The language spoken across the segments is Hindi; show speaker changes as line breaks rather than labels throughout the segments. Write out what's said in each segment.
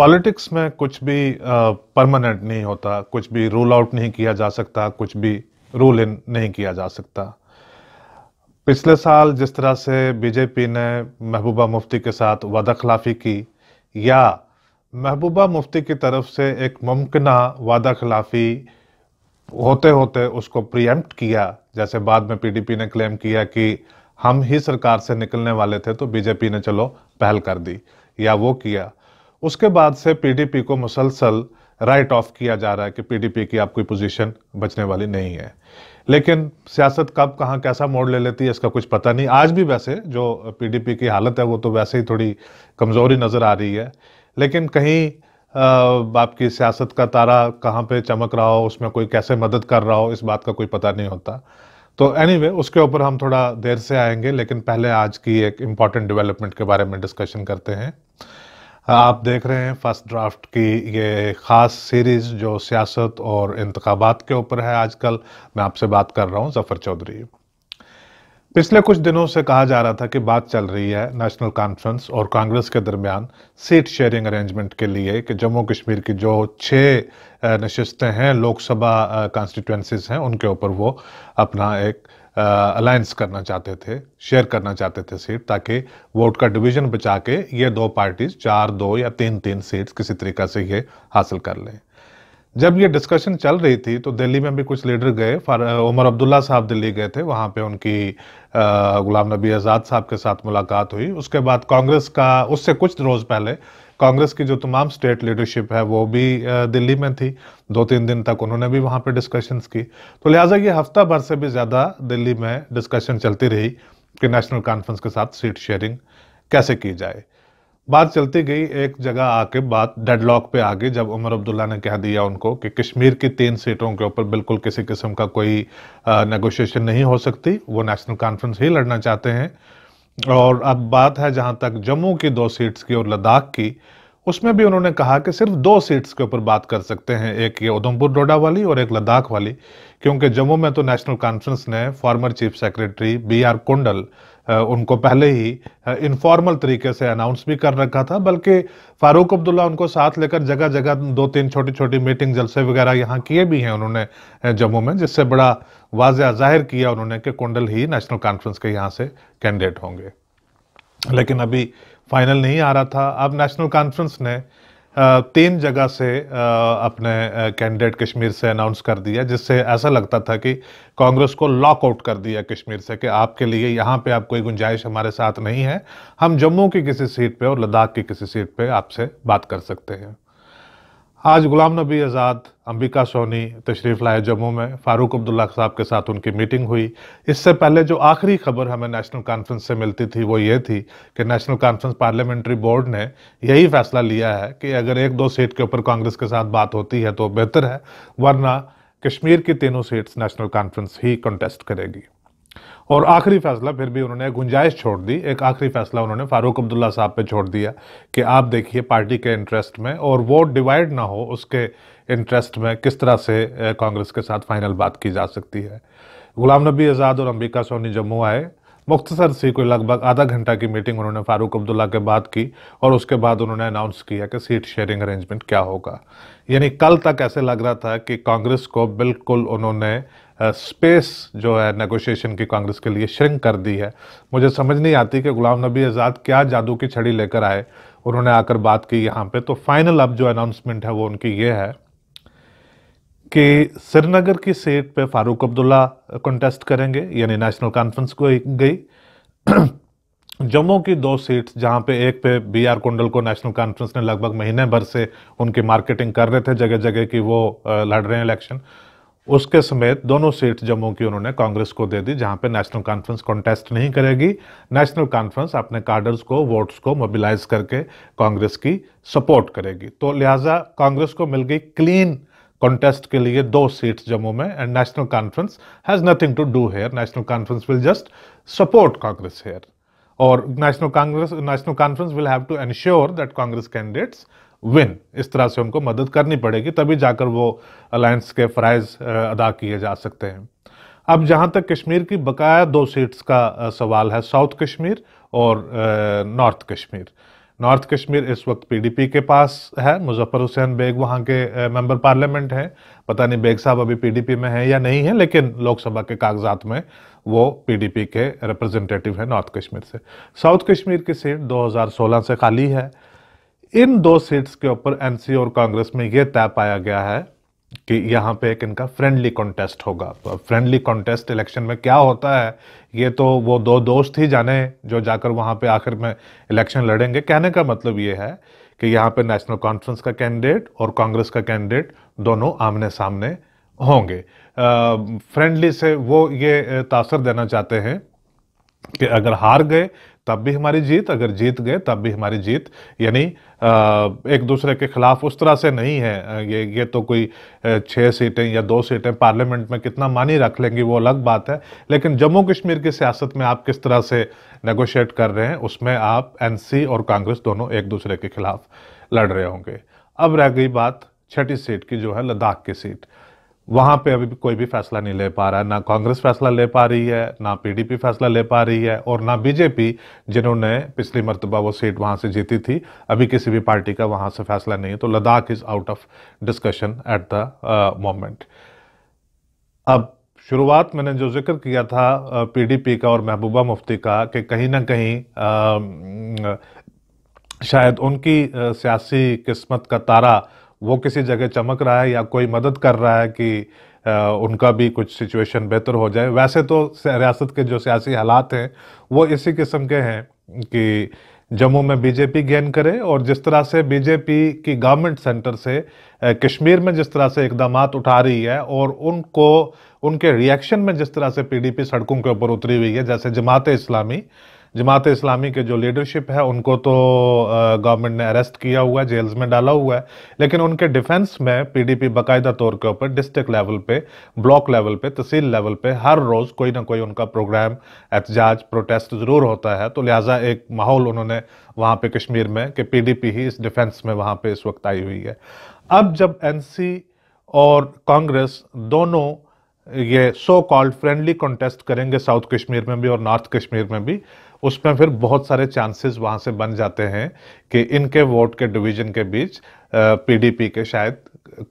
पॉलिटिक्स में कुछ भी परमानेंट नहीं होता, कुछ भी रूल आउट नहीं किया जा सकता, कुछ भी रूल इन नहीं किया जा सकता। पिछले साल जिस तरह से बीजेपी ने महबूबा मुफ्ती के साथ वादा खिलाफी की, या महबूबा मुफ्ती की तरफ से एक मुमकिना वादा खिलाफी होते होते उसको प्रीएम्प्ट किया, जैसे बाद में पीडीपी ने क्लेम किया कि हम ही सरकार से निकलने वाले थे तो बीजेपी ने चलो पहल कर दी, या वो किया। उसके बाद से पीडीपी को मुसलसल राइट ऑफ किया जा रहा है कि पीडीपी की अब कोई पोजीशन बचने वाली नहीं है। लेकिन सियासत कब कहाँ कैसा मोड़ ले लेती है इसका कुछ पता नहीं। आज भी वैसे जो पीडीपी की हालत है वो तो वैसे ही थोड़ी कमजोरी नजर आ रही है, लेकिन कहीं आपकी सियासत का तारा कहाँ पे चमक रहा हो, उसमें कोई कैसे मदद कर रहा हो, इस बात का कोई पता नहीं होता। तो एनीवे उसके ऊपर हम थोड़ा देर से आएंगे, लेकिन पहले आज की एक इम्पॉर्टेंट डेवलपमेंट के बारे में डिस्कशन करते हैं। आप देख रहे हैं फर्स्ट ड्राफ्ट की ये ख़ास सीरीज़ जो सियासत और इंतखाबात के ऊपर है। आजकल मैं आपसे बात कर रहा हूँ ज़फ़र चौधरी। पिछले कुछ दिनों से कहा जा रहा था कि बात चल रही है नेशनल कॉन्फ्रेंस और कांग्रेस के दरमियान सीट शेयरिंग अरेंजमेंट के लिए कि जम्मू कश्मीर की जो 6 नशिस्तें हैं, लोकसभा कॉन्स्टिट्यूंसीज हैं, उनके ऊपर वो अपना एक अलायंस करना चाहते थे, शेयर करना चाहते थे सीट, ताकि वोट का डिवीजन बचा के ये दो पार्टीज 4-2 या 3-3 सीट्स किसी तरीका से ये हासिल कर लें। जब ये डिस्कशन चल रही थी तो दिल्ली में भी कुछ लीडर गए। उमर अब्दुल्ला साहब दिल्ली गए थे, वहाँ पे उनकी गुलाम नबी आज़ाद साहब के साथ मुलाकात हुई। उसके बाद कांग्रेस का, उससे कुछ रोज़ पहले कांग्रेस की जो तमाम स्टेट लीडरशिप है वो भी दिल्ली में थी। 2-3 दिन तक उन्होंने भी वहाँ पे डिस्कशंस की। तो लिहाजा ये हफ्ता भर से भी ज़्यादा दिल्ली में डिस्कशन चलती रही कि नेशनल कॉन्फ्रेंस के साथ सीट शेयरिंग कैसे की जाए। बात चलती गई, एक जगह आके बात डेडलॉक पे आ गई जब उमर अब्दुल्ला ने कह दिया उनको कि कश्मीर की 3 सीटों के ऊपर बिल्कुल किसी किस्म का कोई नेगोशिएशन नहीं हो सकती, वो नेशनल कॉन्फ्रेंस ही लड़ना चाहते हैं। और अब बात है जहां तक जम्मू की 2 सीट्स की और लद्दाख की, उसमें भी उन्होंने कहा कि सिर्फ 2 सीट्स के ऊपर बात कर सकते हैं, एक ये उधमपुर डोडा वाली और एक लद्दाख वाली, क्योंकि जम्मू में तो नेशनल कॉन्फ्रेंस ने फॉर्मर चीफ सेक्रेटरी BR कुंडल उनको पहले ही इनफॉर्मल तरीके से अनाउंस भी कर रखा था, बल्कि फारूक अब्दुल्ला उनको साथ लेकर जगह जगह 2-3 छोटी छोटी मीटिंग जलसे वगैरह यहाँ किए भी हैं उन्होंने जम्मू में, जिससे बड़ा वाज़ेह जाहिर किया उन्होंने कि कुंडल ही नेशनल कॉन्फ्रेंस के यहाँ से कैंडिडेट होंगे। लेकिन अभी फाइनल नहीं आ रहा था। अब नेशनल कॉन्फ्रेंस ने 3 जगह से अपने कैंडिडेट कश्मीर से अनाउंस कर दिया, जिससे ऐसा लगता था कि कांग्रेस को लॉक आउट कर दिया कश्मीर से कि आपके लिए यहाँ पे आप कोई गुंजाइश हमारे साथ नहीं है, हम जम्मू की किसी सीट पे और लद्दाख की किसी सीट पे आपसे बात कर सकते हैं। आज गुलाम नबी आज़ाद, अंबिका सोनी तशरीफ़ लाए जम्मू में, फारूक अब्दुल्ला साहब के साथ उनकी मीटिंग हुई। इससे पहले जो आखिरी खबर हमें नेशनल कॉन्फ्रेंस से मिलती थी वो ये थी कि नेशनल कॉन्फ्रेंस पार्लियामेंट्री बोर्ड ने यही फैसला लिया है कि अगर 1-2 सीट के ऊपर कांग्रेस के साथ बात होती है तो बेहतर है, वरना कश्मीर की तीनों सीट्स नेशनल कॉन्फ्रेंस ही कंटेस्ट करेगी। और आखिरी फैसला फिर भी उन्होंने गुंजाइश छोड़ दी, एक आखिरी फैसला उन्होंने फारूक अब्दुल्ला साहब पे छोड़ दिया कि आप देखिए पार्टी के इंटरेस्ट में और वोट डिवाइड ना हो उसके इंटरेस्ट में किस तरह से कांग्रेस के साथ फाइनल बात की जा सकती है। गुलाम नबी आज़ाद और अंबिका सोनी जम्मू आए, मुख्तसर सी कोई लगभग आधा घंटा की मीटिंग उन्होंने फारूक अब्दुल्ला के बाद की और उसके बाद उन्होंने अनाउंस किया कि सीट शेयरिंग अरेंजमेंट क्या होगा। यानी कल तक ऐसे लग रहा था कि कांग्रेस को बिल्कुल उन्होंने स्पेस जो है नेगोशिएशन की कांग्रेस के लिए श्रिंक कर दी है। मुझे समझ नहीं आती कि गुलाम नबी आज़ाद क्या जादू की छड़ी लेकर आए, उन्होंने आकर बात की यहाँ पे। तो फाइनल अब जो अनाउंसमेंट है वो उनकी ये है कि श्रीनगर की सीट पे फारूक अब्दुल्ला कंटेस्ट करेंगे, यानी नेशनल कॉन्फ्रेंस को गई। जम्मू की 2 सीट्स जहां पे एक पे BR कुंडल को नेशनल कॉन्फ्रेंस ने लगभग महीने भर से उनकी मार्केटिंग कर रहे थे जगह जगह की वो लड़ रहे हैं इलेक्शन, उसके समेत दोनों सीट जम्मू की उन्होंने कांग्रेस को दे दी, जहां पे नेशनल कॉन्फ्रेंस कॉन्टेस्ट नहीं करेगी। नेशनल कॉन्फ्रेंस अपने कार्डर्स को, वोट्स को मोबिलाइज करके कांग्रेस की सपोर्ट करेगी। तो लिहाजा कांग्रेस को मिल गई क्लीन कॉन्टेस्ट के लिए 2 सीट्स जम्मू में, and National Conference has nothing to do here. National Conference will just support Congress here, और National Conference will have to ensure that Congress candidates win. इस तरह से उनको मदद करनी पड़ेगी, तभी जाकर वो अलायंस के फराइज अदा किए जा सकते हैं। अब जहां तक कश्मीर की बकाया 2 सीट्स का सवाल है, साउथ कश्मीर और नॉर्थ कश्मीर। नॉर्थ कश्मीर इस वक्त पीडीपी के पास है। मुजफ्फर हुसैन बेग वहां के मेंबर पार्लियामेंट हैं। पता नहीं बेग साहब अभी पीडीपी में हैं या नहीं है, लेकिन लोकसभा के कागजात में वो पीडीपी के रिप्रेजेंटेटिव हैं नॉर्थ कश्मीर से। साउथ कश्मीर की सीट 2016 से खाली है। इन दो सीट्स के ऊपर एनसी और कांग्रेस में यह तय पाया गया है कि यहाँ पे एक इनका फ्रेंडली कॉन्टेस्ट होगा। तो फ्रेंडली कॉन्टेस्ट इलेक्शन में क्या होता है, ये तो वो दो दोस्त ही जाने जो जाकर वहाँ पे आखिर में इलेक्शन लड़ेंगे। कहने का मतलब ये है कि यहाँ पे नेशनल कॉन्फ्रेंस का कैंडिडेट और कांग्रेस का कैंडिडेट दोनों आमने सामने होंगे। फ्रेंडली से वो ये तासर देना चाहते हैं कि अगर हार गए तब भी हमारी जीत, अगर जीत गए तब भी हमारी जीत, यानी एक दूसरे के खिलाफ उस तरह से नहीं है। ये तो कोई 6 सीटें या 2 सीटें पार्लियामेंट में कितना मानी रख लेंगी वो अलग बात है, लेकिन जम्मू कश्मीर की सियासत में आप किस तरह से नेगोशिएट कर रहे हैं उसमें आप एनसी और कांग्रेस दोनों एक दूसरे के खिलाफ लड़ रहे होंगे। अब रह गई बात छठी सीट की, जो है लद्दाख की सीट। वहां पे अभी भी कोई भी फैसला नहीं ले पा रहा है, ना कांग्रेस फैसला ले पा रही है, ना पीडीपी फैसला ले पा रही है, और ना बीजेपी जिन्होंने पिछली मर्तबा वो सीट वहां से जीती थी, अभी किसी भी पार्टी का वहां से फैसला नहीं है। तो Ladakh is out of discussion at the moment. अब शुरुआत मैंने जो जिक्र किया था पीडीपी का और महबूबा मुफ्ती का कि कहीं ना कहीं शायद उनकी सियासी किस्मत का तारा वो किसी जगह चमक रहा है या कोई मदद कर रहा है कि उनका भी कुछ सिचुएशन बेहतर हो जाए। वैसे तो रियासत के जो सियासी हालात हैं वो इसी किस्म के हैं कि जम्मू में बीजेपी गेन करे, और जिस तरह से बीजेपी की गवर्नमेंट सेंटर से कश्मीर में जिस तरह से इकदामात उठा रही है और उनको उनके रिएक्शन में जिस तरह से पीडीपी सड़कों के ऊपर उतरी हुई है, जैसे जमात इस्लामी के जो लीडरशिप है उनको तो गवर्नमेंट ने अरेस्ट किया हुआ है, जेल्स में डाला हुआ है, लेकिन उनके डिफेंस में पीडीपी बाकायदा तौर के ऊपर डिस्ट्रिक्ट लेवल पे, ब्लॉक लेवल पे, तहसील लेवल पे हर रोज कोई ना कोई उनका प्रोग्राम, एहतजाज, प्रोटेस्ट जरूर होता है। तो लिहाजा एक माहौल उन्होंने वहां पे कश्मीर में कि पीडीपी ही इस डिफेंस में वहां पे इस वक्त आई हुई है। अब जब एनसी और कांग्रेस दोनों ये सो कॉल्ड फ्रेंडली कॉन्टेस्ट करेंगे साउथ कश्मीर में भी और नॉर्थ कश्मीर में भी, उसमें फिर बहुत सारे चांसेस वहां से बन जाते हैं कि इनके वोट के डिवीजन के बीच पीडीपी के शायद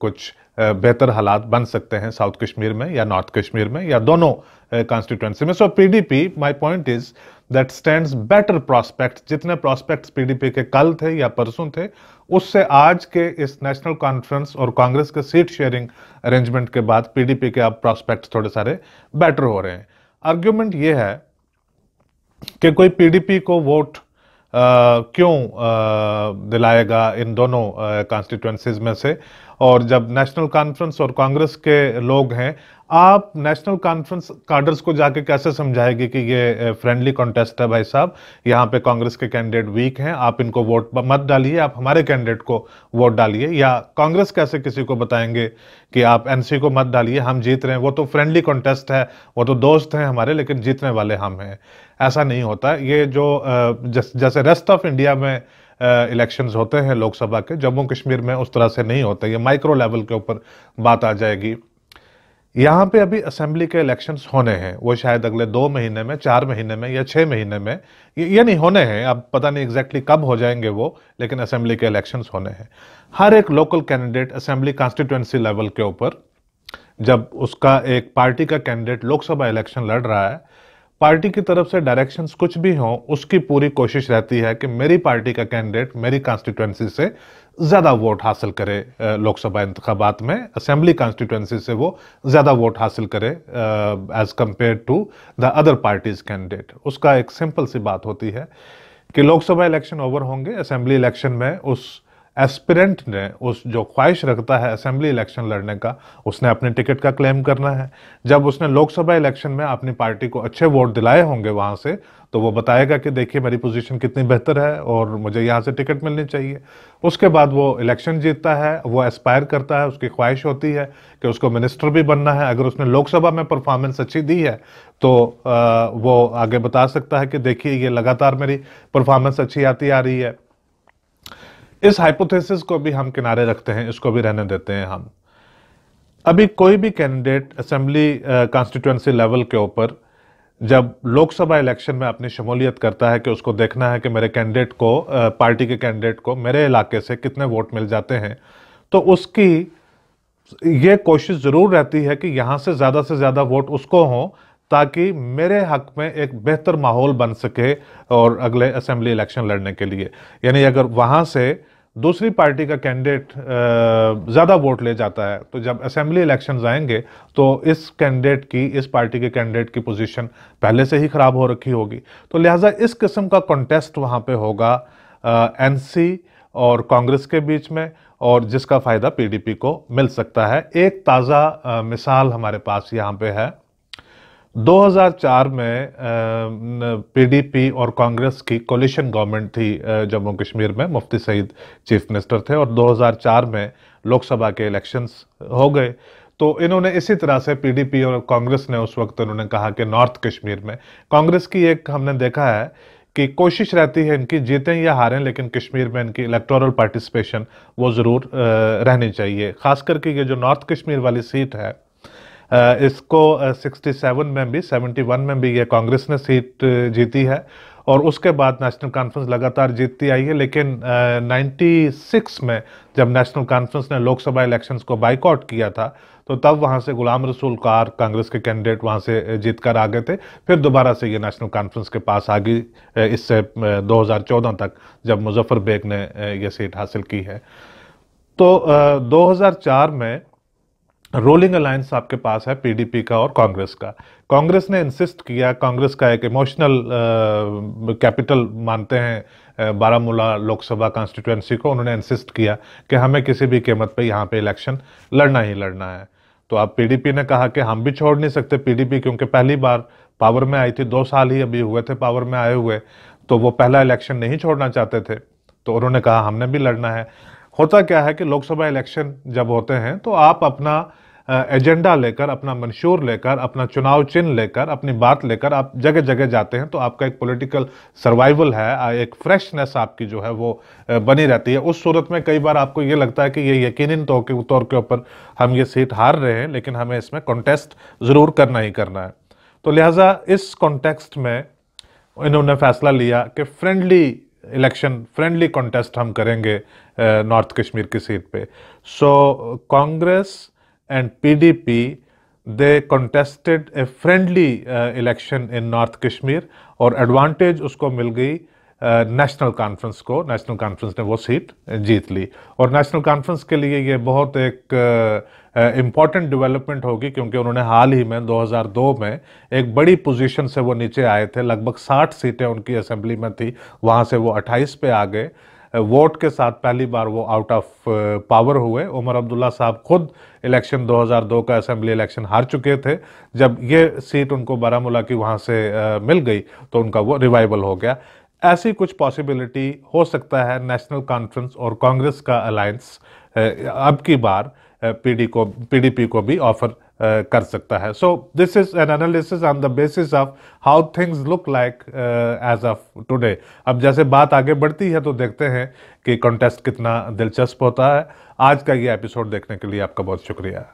कुछ बेहतर हालात बन सकते हैं साउथ कश्मीर में या नॉर्थ कश्मीर में या दोनों कॉन्स्टिट्यूंसी में। So PDP, my point is that stands better prospect. जितने प्रॉस्पेक्ट्स पीडीपी के कल थे या परसों थे, उससे आज के इस नेशनल कॉन्फ्रेंस और कांग्रेस के सीट शेयरिंग अरेंजमेंट के बाद पीडीपी के अब प्रॉस्पेक्ट्स थोड़े सारे बेटर हो रहे हैं। आर्ग्यूमेंट ये है कि कोई पीडीपी को वोट क्यों दिलाएगा इन दोनों कॉन्स्टिट्यूएंसीज में से, और जब नेशनल कॉन्फ्रेंस और कांग्रेस के लोग हैं, आप नेशनल कॉन्फ्रेंस कार्डर्स को जाके कैसे समझाएंगे कि ये फ्रेंडली कॉन्टेस्ट है भाई साहब, यहाँ पे कांग्रेस के कैंडिडेट वीक हैं, आप इनको वोट मत डालिए, आप हमारे कैंडिडेट को वोट डालिए। या कांग्रेस कैसे किसी को बताएंगे कि आप एनसी को मत डालिए, हम जीत रहे हैं, वो तो फ्रेंडली कॉन्टेस्ट है, वो तो दोस्त हैं हमारे, लेकिन जीतने वाले हम हैं। ऐसा नहीं होता। ये जो जैसे रेस्ट ऑफ इंडिया में इलेक्शंस होते हैं लोकसभा के, जम्मू कश्मीर में उस तरह से नहीं होते। ये माइक्रो लेवल के ऊपर बात आ जाएगी। यहाँ पे अभी असेंबली के इलेक्शंस होने हैं, वो शायद अगले 2 महीने में, 4 महीने में या 6 महीने में, ये नहीं होने हैं, अब पता नहीं एग्जैक्टली कब हो जाएंगे वो, लेकिन असेंबली के इलेक्शंस होने हैं। हर एक local candidate assembly constituency level के ऊपर, जब उसका एक पार्टी का कैंडिडेट लोकसभा इलेक्शन लड़ रहा है, पार्टी की तरफ से डायरेक्शंस कुछ भी हों, उसकी पूरी कोशिश रहती है कि मेरी पार्टी का कैंडिडेट मेरी कॉन्स्टिट्यूएंसी से ज्यादा वोट हासिल करे लोकसभा इंतखाबात में, असेंबली कॉन्स्टिट्यूएंसी से वो ज्यादा वोट हासिल करे as compare to the other parties candidate. उसका एक सिंपल सी बात होती है कि लोकसभा इलेक्शन ओवर होंगे, असेंबली इलेक्शन में उस एस्पिरेंट ने, उस जो ख्वाहिश रखता है असेंबली इलेक्शन लड़ने का, उसने अपने टिकट का क्लेम करना है। जब उसने लोकसभा इलेक्शन में अपनी पार्टी को अच्छे वोट दिलाए होंगे वहां से, तो वो बताएगा कि देखिए मेरी पोजीशन कितनी बेहतर है और मुझे यहां से टिकट मिलनी चाहिए। उसके बाद वो इलेक्शन जीतता है, वो एस्पायर करता है, उसकी ख्वाहिश होती है कि उसको मिनिस्टर भी बनना है। अगर उसने लोकसभा में परफॉर्मेंस अच्छी दी है तो वो आगे बता सकता है कि देखिए ये लगातार मेरी परफॉर्मेंस अच्छी आती आ रही है। इस हाइपोथेसिस को भी हम किनारे रखते हैं, इसको भी रहने देते हैं हम। अभी कोई भी कैंडिडेट असेंबली कॉन्स्टिट्यूएंसी लेवल के ऊपर जब लोकसभा इलेक्शन में अपनी शमूलियत करता है कि उसको देखना है कि मेरे कैंडिडेट को, पार्टी के कैंडिडेट को मेरे इलाके से कितने वोट मिल जाते हैं, तो उसकी ये कोशिश जरूर रहती है कि यहां से ज्यादा वोट उसको हो, ताकि मेरे हक में एक बेहतर माहौल बन सके और अगले असेंबली इलेक्शन लड़ने के लिए। यानी अगर वहां से दूसरी पार्टी का कैंडिडेट ज्यादा वोट ले जाता है, तो जब असेंबली इलेक्शंस आएंगे तो इस कैंडिडेट की, इस पार्टी के कैंडिडेट की पोजीशन पहले से ही खराब हो रखी होगी। तो लिहाजा इस किस्म का कॉन्टेस्ट वहां पे होगा एनसी और कांग्रेस के बीच में, और जिसका फायदा पीडीपी को मिल सकता है। एक ताज़ा मिसाल हमारे पास यहाँ पे है। 2004 में पीडीपी और कांग्रेस की कोलिशन गवर्नमेंट थी जम्मू कश्मीर में, मुफ्ती सईद चीफ मिनिस्टर थे, और 2004 में लोकसभा के इलेक्शंस हो गए। तो इन्होंने इसी तरह से, पीडीपी और कांग्रेस ने उस वक्त उन्होंने कहा कि नॉर्थ कश्मीर में, कांग्रेस की एक हमने देखा है कि कोशिश रहती है इनकी जीतें या हारें, लेकिन कश्मीर में इनकी इलेक्टोरल पार्टिसिपेशन वो ज़रूर रहनी चाहिए। खास करके ये जो नॉर्थ कश्मीर वाली सीट है, इसको 67 में भी, 71 में भी ये कांग्रेस ने सीट जीती है, और उसके बाद नेशनल कॉन्फ्रेंस लगातार जीतती आई है। लेकिन 96 में जब नेशनल कॉन्फ्रेंस ने लोकसभा इलेक्शंस को बाइकआउट किया था, तो तब वहां से गुलाम रसूल कार, कांग्रेस के कैंडिडेट, वहां से जीतकर आ गए थे। फिर दोबारा से ये नेशनल कॉन्फ्रेंस के पास आ गई, इससे 2014 तक जब मुजफ्फर बेग ने ये सीट हासिल की है। तो 2004 में रोलिंग अलायंस आपके पास है पीडीपी का और कांग्रेस का। कांग्रेस ने इंसिस्ट किया, कांग्रेस का एक इमोशनल कैपिटल मानते हैं बारामूला लोकसभा कॉन्स्टिट्यूएंसी को, उन्होंने इंसिस्ट किया कि हमें किसी भी कीमत पे यहाँ पे इलेक्शन लड़ना ही लड़ना है। तो अब पीडीपी ने कहा कि हम भी छोड़ नहीं सकते पीडीपी, क्योंकि पहली बार पावर में आई थी, 2 साल ही अभी हुए थे पावर में आए हुए, तो वो पहला इलेक्शन नहीं छोड़ना चाहते थे। तो उन्होंने कहा हमने भी लड़ना है। होता क्या है कि लोकसभा इलेक्शन जब होते हैं तो आप अपना एजेंडा लेकर, अपना मंशूर लेकर, अपना चुनाव चिन्ह लेकर, अपनी बात लेकर आप जगह जगह जाते हैं, तो आपका एक पॉलिटिकल सर्वाइवल है, एक फ्रेशनेस आपकी जो है वो बनी रहती है। उस सूरत में कई बार आपको ये लगता है कि ये यकीनन तौर के ऊपर हम ये सीट हार रहे हैं, लेकिन हमें इसमें कॉन्टेस्ट ज़रूर करना ही करना है। तो लिहाजा इस कॉन्टेक्स्ट में इन्होंने फैसला लिया कि फ्रेंडली इलेक्शन, फ्रेंडली कॉन्टेस्ट हम करेंगे नॉर्थ कश्मीर की सीट पे। So Congress and PDP, they contested a friendly election in north Kashmir, और एडवांटेज उसको मिल गई नेशनल कॉन्फ्रेंस को। नेशनल कॉन्फ्रेंस ने वो सीट जीत ली, और नेशनल कॉन्फ्रेंस के लिए ये बहुत एक इम्पॉर्टेंट डेवलपमेंट होगी, क्योंकि उन्होंने हाल ही में 2002 में एक बड़ी पोजीशन से वो नीचे आए थे। लगभग 60 सीटें उनकी असेंबली में थी, वहाँ से वो 28 पे आ गए। वोट के साथ पहली बार वो आउट ऑफ पावर हुए। उमर अब्दुल्ला साहब खुद इलेक्शन 2002 का असेंबली इलेक्शन हार चुके थे। जब ये सीट उनको बारामूला की वहाँ से मिल गई, तो उनका वो रिवाइवल हो गया। ऐसी कुछ पॉसिबिलिटी हो सकता है नेशनल कॉन्फ्रेंस और कांग्रेस का अलायंस अब की बार पीडीपी को भी ऑफर कर सकता है। So this is an analysis on the basis of how things look like as of today. अब जैसे बात आगे बढ़ती है तो देखते हैं कि कॉन्टेस्ट कितना दिलचस्प होता है। आज का ये एपिसोड देखने के लिए आपका बहुत शुक्रिया।